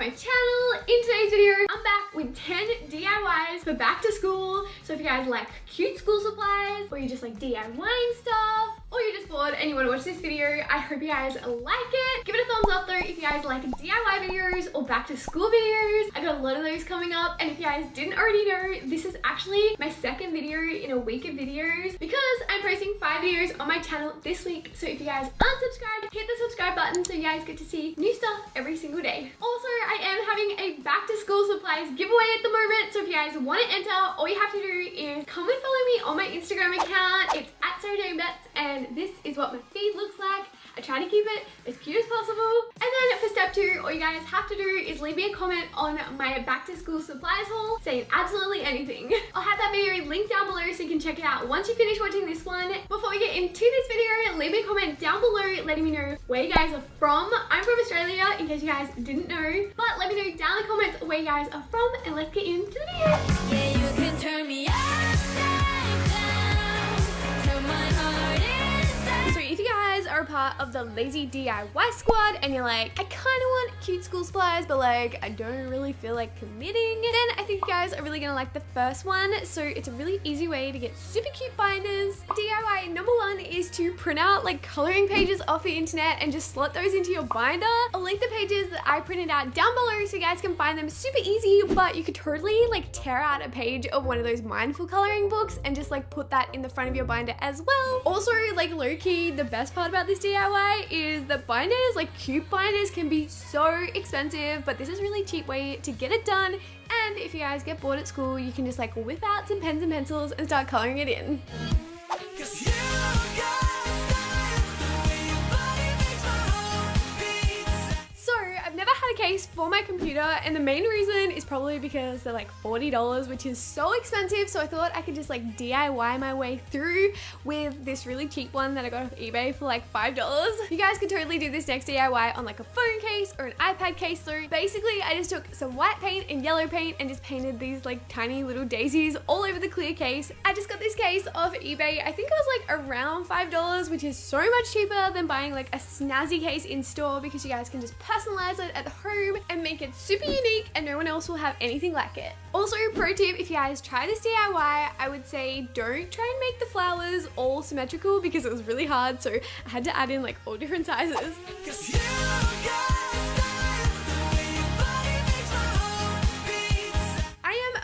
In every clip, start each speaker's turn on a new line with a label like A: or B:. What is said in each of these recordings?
A: my channel. In today's video, I'm back with 10 DIYs for back to school. So if you guys like cute school supplies, or you just like DIYing stuff, or you're just bored and you want to watch this video, I hope you guys like it. Give it a thumbs up though if you guys like DIY videos or back to school videos. I got a lot of those coming up, and if you guys didn't already know, this is actually my second video in a week of videos because I'm posting 5 videos on my channel this week. So if you guys aren't subscribed, hit the subscribe button so you guys get to see new stuff every single day. Also, I am having a back to school supplies giveaway at the moment, so if you guys want to enter, all you have to do is come and follow me on my Instagram account. It's @SarahJaneBets, and this is what my feed looks like. I try to keep it as cute as possible. And then for step 2, all you guys have to do is leave me a comment on my back to school supplies haul saying absolutely anything. I'll have that video linked down below so you can check it out once you finish watching this one. Before we get into this video, leave me a comment down below letting me know where you guys are from. I'm from Australia in case you guys didn't know, but let me know down in the comments where you guys are from, and let's get into the video.
B: Yeah, you can turn me upside down, turn my heart inside.
A: So if you guys are a part of the lazy DIY squad and you're like, I kind of want cute school supplies but like I don't really feel like committing, then I think you guys are really gonna like the first one. So it's a really easy way to get super cute binders. DIY number 1 is to print out like coloring pages off the internet and just slot those into your binder. I'll link the pages that I printed out down below so you guys can find them super easy, but you could totally like tear out a page of one of those mindful coloring books and just like put that in the front of your binder as well. Also, like low-key, the best part about this DIY is that binders, like cute binders, can be so expensive, but this is a really cheap way to get it done. And if you guys get bored at school, you can just like whip out some pens and pencils and start coloring it in. Case for my computer, and the main reason is probably because they're like $40, which is so expensive, so I thought I could just like DIY my way through with this really cheap one that I got off eBay for like $5. You guys could totally do this next DIY on like a phone case or an iPad case. So basically I just took some white paint and yellow paint and just painted these like tiny little daisies all over the clear case. I just got this case off eBay. I think it was like around $5, which is so much cheaper than buying like a snazzy case in store, because you guys can just personalize it at home and make it super unique and no one else will have anything like it. Also, pro tip, if you guys try this DIY, I would say don't try and make the flowers all symmetrical because it was really hard, so I had to add in like all different sizes.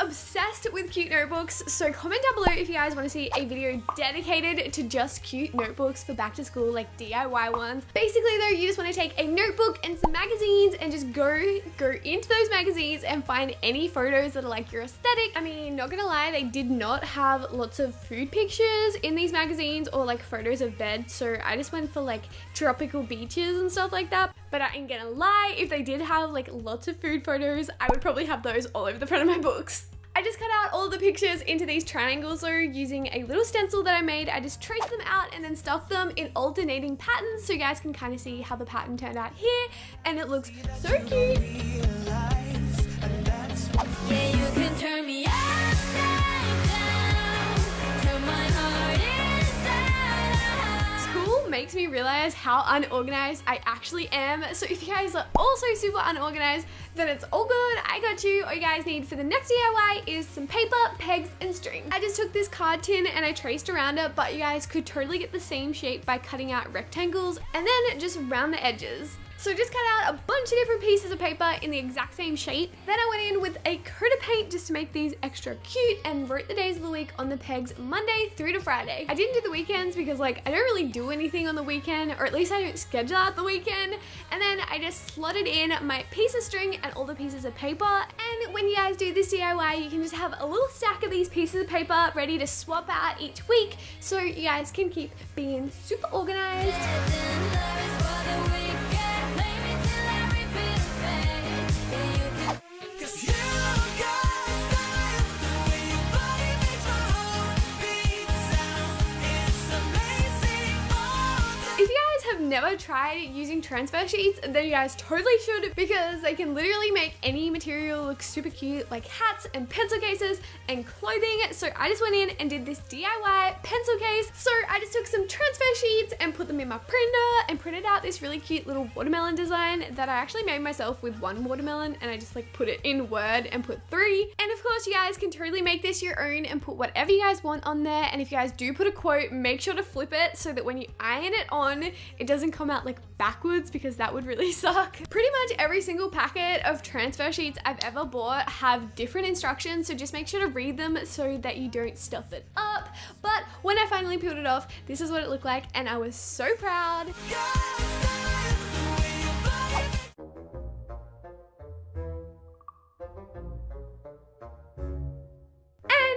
A: Obsessed with cute notebooks, so comment down below if you guys want to see a video dedicated to just cute notebooks for back to school, like DIY ones. Basically though, you just want to take a notebook and some magazines and just go into those magazines and find any photos that are like your aesthetic. I mean, not gonna lie, they did not have lots of food pictures in these magazines or like photos of beds, so I just went for like tropical beaches and stuff like that. But I ain't gonna lie, if they did have like lots of food photos, I would probably have those all over the front of my books. I just cut out all the pictures into these triangles though using a little stencil that I made. I just traced them out and then stuffed them in alternating patterns so you guys can kind of see how the pattern turned out here, and it looks so cute.
B: Yeah, you can turn me upside down, turn my heart inside out.
A: School makes me realize how unorganized I actually am, so if you guys are also super unorganized, then it's all good. I got you. All you guys need for the next DIY is some paper, pegs, and string. I just took this card tin and I traced around it, but you guys could totally get the same shape by cutting out rectangles and then just round the edges. So just cut out a bunch of different pieces of paper in the exact same shape. Then I went in with a coat of paint just to make these extra cute and wrote the days of the week on the pegs Monday through to Friday. I didn't do the weekends because like I don't really do anything on the weekend, or at least I don't schedule out the weekend. And then I just slotted in my piece of string and all the pieces of paper. And when you guys do this DIY, you can just have a little stack of these pieces of paper ready to swap out each week so you guys can keep being super organized. never tried using transfer sheets, then you guys totally should, because they can literally make any material look super cute, like hats and pencil cases and clothing. So I just went in and did this DIY pencil case. So I just took some transfer sheets and put them in my printer and printed out this really cute little watermelon design that I actually made myself with one watermelon, and I just like put it in Word and put 3. And of course you guys can totally make this your own and put whatever you guys want on there. And if you guys do put a quote, make sure to flip it so that when you iron it on, it doesn't come out like backwards, because that would really suck. Pretty much every single packet of transfer sheets I've ever bought have different instructions, so just make sure to read them so that you don't stuff it up. But when I finally peeled it off, this is what it looked like, and I was so proud.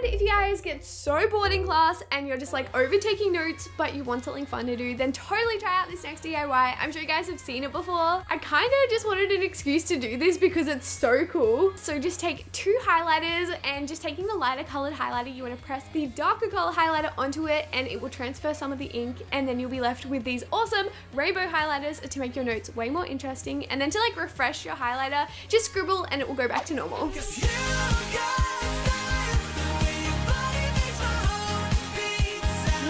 A: If you guys get so bored in class and you're just like overtaking notes but you want something fun to do, then totally try out this next DIY. I'm sure you guys have seen it before. I kind of just wanted an excuse to do this because it's so cool. So just take 2 highlighters, and just taking the lighter colored highlighter, you want to press the darker color highlighter onto it and it will transfer some of the ink, and then you'll be left with these awesome rainbow highlighters to make your notes way more interesting. And then to like refresh your highlighter, just scribble and it will go back to normal.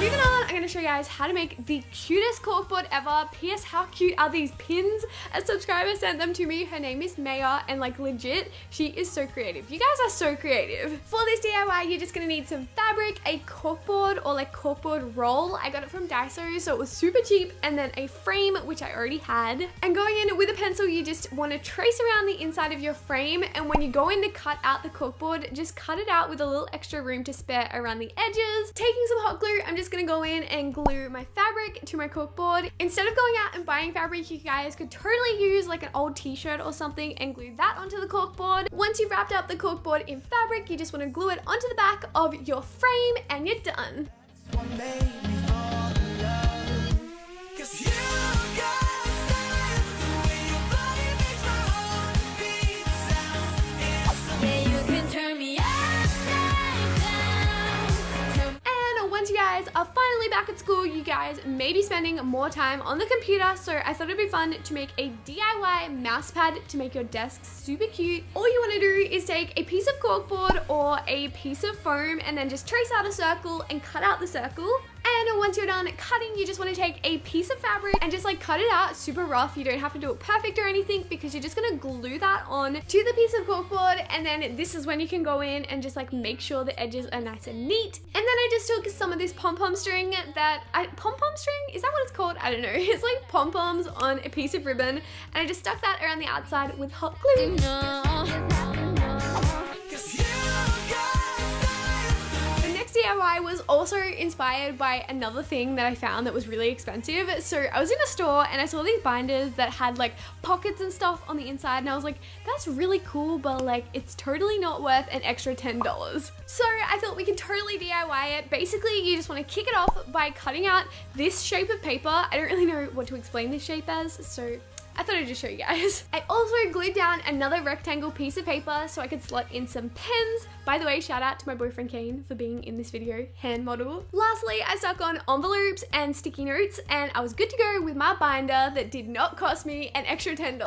A: Moving on, I'm going to show you guys how to make the cutest corkboard ever. P.S. How cute are these pins? A subscriber sent them to me. Her name is Maya, and like legit, she is so creative. You guys are so creative. For this DIY, you're just going to need some fabric, a corkboard or like corkboard roll. I got it from Daiso, so it was super cheap, and then a frame, which I already had. And going in with a pencil, you just want to trace around the inside of your frame, and when you go in to cut out the corkboard, just cut it out with a little extra room to spare around the edges. Taking some hot glue, I'm just gonna go in and glue my fabric to my corkboard. Instead of going out and buying fabric, you guys could totally use like an old t-shirt or something and glue that onto the corkboard. Once you've wrapped up the corkboard in fabric, you just want to glue it onto the back of your frame and you're done. Once you guys are finally back at school, you guys may be spending more time on the computer, so I thought it'd be fun to make a DIY mouse pad to make your desk super cute. All you want to do is take a piece of corkboard or a piece of foam and then just trace out a circle and cut out the circle. And once you're done cutting, you just want to take a piece of fabric and just like cut it out super rough. You don't have to do it perfect or anything, because you're just going to glue that on to the piece of corkboard. And then this is when you can go in and just like make sure the edges are nice and neat. And then I just took some of this pom-pom string pom-pom string? Is that what it's called? I don't know. It's like pom-poms on a piece of ribbon. And I just stuck that around the outside with hot glue. DIY was also inspired by another thing that I found that was really expensive. So I was in a store and I saw these binders that had like pockets and stuff on the inside, and I was like, that's really cool, but like it's totally not worth an extra $10. So I thought we could totally DIY it. Basically, you just want to kick it off by cutting out this shape of paper. I don't really know what to explain this shape as, so I thought I'd just show you guys. I also glued down another rectangle piece of paper so I could slot in some pens. By the way, shout out to my boyfriend Kane for being in this video, hand model. Lastly, I stuck on envelopes and sticky notes, and I was good to go with my binder that did not cost me an extra $10.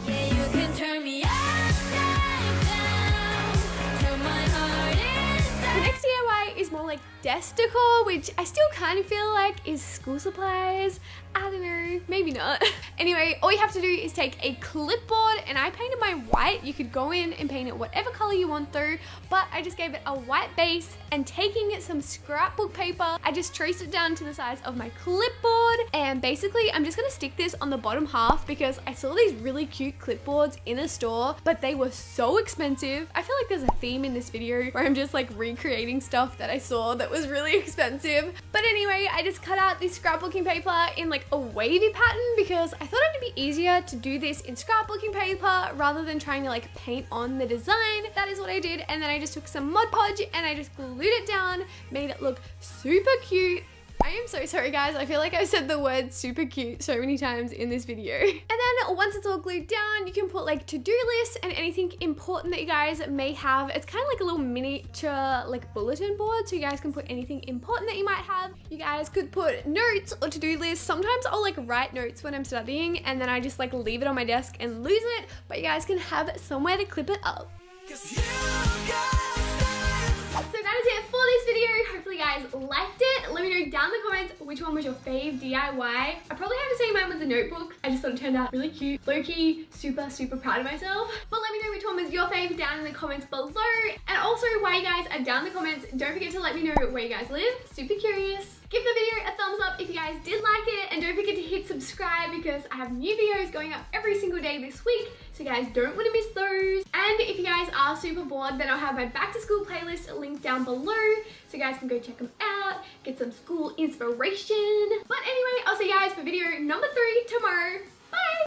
B: Yeah, you can turn me upside down, turn my heart inside.
A: The next DIY is more like desk decor, which I still kind of feel like is school supplies. I don't know, maybe not. Anyway, all you have to do is take a clipboard, and I painted mine white. You could go in and paint it whatever color you want though, but I just gave it a white base, and taking some scrapbook paper, I just traced it down to the size of my clipboard. And basically I'm just gonna stick this on the bottom half because I saw these really cute clipboards in a store, but they were so expensive. I feel like there's a theme in this video where I'm just like recreating stuff that I saw that was really expensive. But anyway, I just cut out this scrapbooking paper in like a wavy pattern because I thought it'd be easier to do this in scrapbooking paper rather than trying to like paint on the design. That is what I did, and then I just took some Mod Podge and I just glued it down, made it look super cute. I am so sorry guys, I feel like I've said the word super cute so many times in this video. And then once it's all glued down, you can put like to-do lists and anything important that you guys may have. It's kind of like a little miniature like bulletin board, so you guys can put anything important that you might have. You guys could put notes or to-do lists. Sometimes I'll like write notes when I'm studying and then I just like leave it on my desk and lose it, but you guys can have somewhere to clip it up. So that is it for this video. Hopefully you guys liked it. Let me know down in the comments which one was your fave DIY. I probably have to say mine was the notebook. I just thought it turned out really cute. Low-key, super proud of myself. But let me know which one was your fave down in the comments below. And also while you guys are down in the comments, don't forget to let me know where you guys live. Super curious. Give the video a thumbs up if you guys did like it, and don't forget to hit subscribe because I have new videos going up every single day this week, so you guys don't want to miss those. And if you guys are super bored, then I'll have my back to school playlist linked down below, so you guys can go check them out, get some school inspiration. But anyway, I'll see you guys for video number 3 tomorrow. Bye!